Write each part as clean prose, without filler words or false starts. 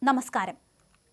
നമസ്കാരം.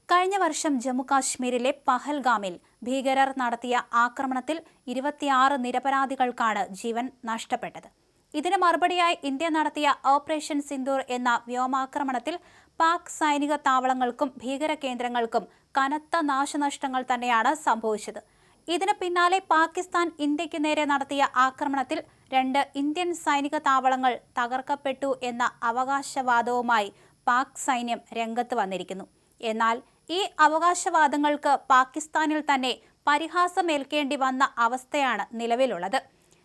കഴിഞ്ഞ വർഷം ജമ്മുകാശ്മീരിലെ പഹൽഗാമിൽ ഭീകരർ നടത്തിയ ആക്രമണത്തിൽ 26 നിരപരാധികൾക്കാണ് ജീവൻ നഷ്ടപ്പെട്ടത്. ഇതിന് മറുപടിയായി ഇന്ത്യ നടത്തിയ ഓപ്പറേഷൻ സിന്ദൂർ എന്ന വ്യോമാക്രമണത്തിൽ പാക് സൈനിക താവളങ്ങൾക്കും ഭീകര കേന്ദ്രങ്ങൾക്കും കനത്ത നാശനഷ്ടങ്ങൾ തന്നെയാണ് സംഭവിച്ചത്. ഇതിന് പിന്നാലെ പാകിസ്ഥാൻ ഇന്ത്യക്ക് നേരെ നടത്തിയ ആക്രമണത്തിൽ 2 ഇന്ത്യൻ സൈനിക താവളങ്ങൾ തകർക്കപ്പെട്ടു എന്ന അവകാശവാദവുമായി പാക് സൈന്യം രംഗത്ത് വന്നിരിക്കുന്നു. എന്നാൽ ഈ അവകാശവാദങ്ങൾക്ക് പാകിസ്ഥാനിൽ തന്നെ പരിഹാസമേൽക്കേണ്ടി വന്ന അവസ്ഥയാണ് നിലവിലുള്ളത്.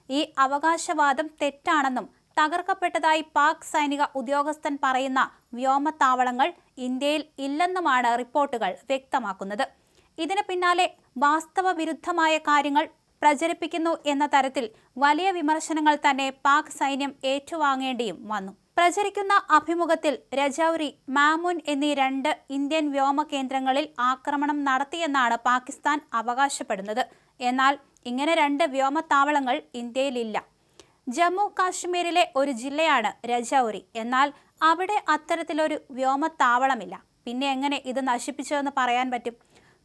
ഈ അവകാശവാദം തെറ്റാണെന്നും തകർക്കപ്പെട്ടതായി പാക് സൈനിക ഉദ്യോഗസ്ഥൻ പറയുന്ന വ്യോമത്താവളങ്ങൾ ഇന്ത്യയിൽ ഇല്ലെന്നുമാണ് റിപ്പോർട്ടുകൾ വ്യക്തമാക്കുന്നത്. ഇതിന് പിന്നാലെ വാസ്തവ വിരുദ്ധമായ കാര്യങ്ങൾ പ്രചരിപ്പിക്കുന്നു എന്ന തരത്തിൽ വലിയ വിമർശനങ്ങൾ തന്നെ പാക് സൈന്യം ഏറ്റുവാങ്ങേണ്ടിയും വന്നു. പ്രചരിക്കുന്ന അഭിമുഖത്തിൽ രജൌരി, മാമുൻ എന്നീ 2 ഇന്ത്യൻ വ്യോമ കേന്ദ്രങ്ങളിൽ ആക്രമണം നടത്തിയെന്നാണ് പാകിസ്ഥാൻ അവകാശപ്പെടുന്നത്. എന്നാൽ ഇങ്ങനെ 2 വ്യോമത്താവളങ്ങൾ ഇന്ത്യയിലില്ല. ജമ്മു കാശ്മീരിലെ ഒരു ജില്ലയാണ് രജൌരി. എന്നാൽ അവിടെ അത്തരത്തിലൊരു വ്യോമത്താവളമില്ല. പിന്നെ എങ്ങനെ ഇത് നശിപ്പിച്ചതെന്ന് പറയാൻ പറ്റും?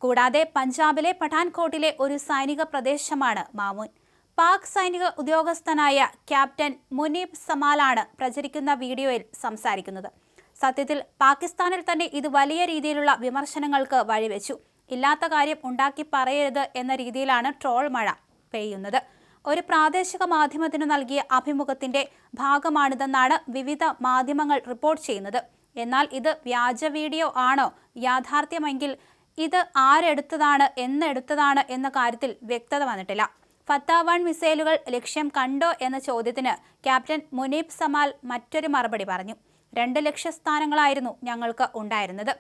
കൂടാതെ പഞ്ചാബിലെ പഠാൻകോട്ടിലെ ഒരു സൈനിക പ്രദേശമാണ് മാമുൻ. പാക് സൈനിക ഉദ്യോഗസ്ഥനായ ക്യാപ്റ്റൻ മുനീബ് സമാലാണ് പ്രചരിക്കുന്ന വീഡിയോയിൽ സംസാരിക്കുന്നത്. സത്യത്തിൽ പാകിസ്ഥാനിൽ തന്നെ ഇത് വലിയ രീതിയിലുള്ള വിമർശനങ്ങൾക്ക് വഴിവെച്ചു. ഇല്ലാത്ത കാര്യം ഉണ്ടാക്കി പറയരുത് എന്ന രീതിയിലാണ് ട്രോൾ മഴ പെയ്യുന്നത്. ഒരു പ്രാദേശിക മാധ്യമത്തിനു നൽകിയ അഭിമുഖത്തിന്റെ ഭാഗമാണിതെന്നാണ് വിവിധ മാധ്യമങ്ങൾ റിപ്പോർട്ട് ചെയ്യുന്നത്. എന്നാൽ ഇത് വ്യാജ വീഡിയോ ആണോ, യാഥാർത്ഥ്യമെങ്കിൽ ഇത് ആരെടുത്തതാണ്, എന്നെടുത്തതാണ് എന്ന കാര്യത്തിൽ വ്യക്തത വന്നിട്ടില്ല. ഫത്ത-1 മിസൈലുകൾ ലക്ഷ്യം കണ്ടോ എന്ന ചോദ്യത്തിന് ക്യാപ്റ്റൻ മുനീബ് സമാൽ മറ്റൊരു മറുപടി പറഞ്ഞു. 2 ലക്ഷ്യസ്ഥാനങ്ങളായിരുന്നു ഞങ്ങൾക്ക് ഉണ്ടായിരുന്നത്.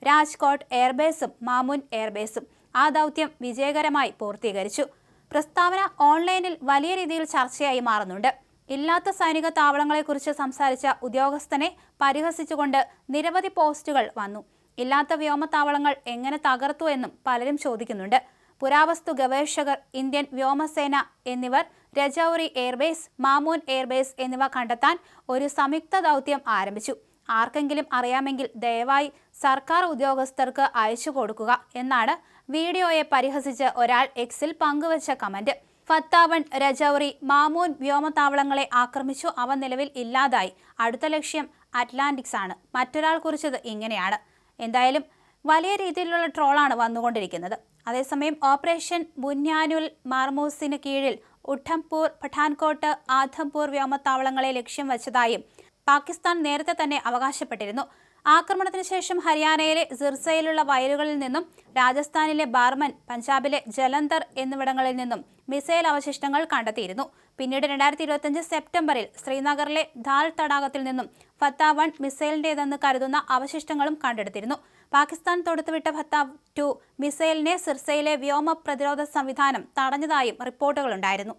രാജ്കോട്ട് എയർബേസും മാമുൻ എയർബേസും. ആ ദൗത്യം വിജയകരമായി പൂർത്തീകരിച്ചു. പ്രസ്താവന ഓൺലൈനിൽ വലിയ രീതിയിൽ ചർച്ചയായി മാറുന്നുണ്ട്. ഇല്ലാത്ത സൈനിക താവളങ്ങളെക്കുറിച്ച് സംസാരിച്ച ഉദ്യോഗസ്ഥനെ പരിഹസിച്ചുകൊണ്ട് നിരവധി പോസ്റ്റുകൾ വന്നു. ഇല്ലാത്ത വ്യോമത്താവളങ്ങൾ എങ്ങനെ തകർത്തു എന്നും പലരും ചോദിക്കുന്നുണ്ട്. പുരാവസ്തു ഗവേഷകർ, ഇന്ത്യൻ വ്യോമസേന എന്നിവർ രജൌരി എയർബേസ്, മാമുൻ എയർബേസ് എന്നിവ കണ്ടെത്താൻ ഒരു സംയുക്ത ദൗത്യം ആരംഭിച്ചു. ആർക്കെങ്കിലും അറിയാമെങ്കിൽ ദയവായി സർക്കാർ ഉദ്യോഗസ്ഥർക്ക് അയച്ചു കൊടുക്കുക എന്നാണ് വീഡിയോയെ പരിഹസിച്ച് ഒരാൾ എക്സിൽ പങ്കുവച്ച കമന്റ്. ഫത്ത-1, രജൌരി, മാമുൻ വ്യോമത്താവളങ്ങളെ ആക്രമിച്ചു. അവ നിലവിൽ ഇല്ലാതായി. അടുത്ത ലക്ഷ്യം അറ്റ്ലാന്റിക്സ് ആണ്. മറ്റൊരാൾ കുറിച്ചത് ഇങ്ങനെയാണ്. എന്തായാലും വലിയ രീതിയിലുള്ള ട്രോളാണ് വന്നുകൊണ്ടിരിക്കുന്നത്. അതേസമയം ഓപ്പറേഷൻ ബുന്യാനുൽ മർമൂസിന് കീഴിൽ ഉധംപൂർ, പഠാൻകോട്ട്, ആധംപൂർ വ്യോമത്താവളങ്ങളെ ലക്ഷ്യം വച്ചതായും പാകിസ്ഥാൻ നേരത്തെ തന്നെ അവകാശപ്പെട്ടിരുന്നു. ആക്രമണത്തിന് ശേഷം ഹരിയാനയിലെ സിർസയിലുള്ള വയലുകളിൽ നിന്നും രാജസ്ഥാനിലെ ബാർമൻ, പഞ്ചാബിലെ ജലന്ധർ എന്നിവിടങ്ങളിൽ നിന്നും മിസൈൽ അവശിഷ്ടങ്ങൾ കണ്ടെത്തിയിരുന്നു. പിന്നീട് 2025 സെപ്റ്റംബറിൽ ശ്രീനഗറിലെ ധാൽ തടാകത്തിൽ നിന്നും ഫത്ത-1 മിസൈലിൻ്റെതെന്ന് കരുതുന്ന അവശിഷ്ടങ്ങളും കണ്ടെടുത്തിരുന്നു. പാകിസ്ഥാൻ തൊടുത്തുവിട്ട ഫത്ത-2 മിസൈലിനെ സിർസയിലെ വ്യോമ പ്രതിരോധ സംവിധാനം തടഞ്ഞതായും റിപ്പോർട്ടുകളുണ്ടായിരുന്നു.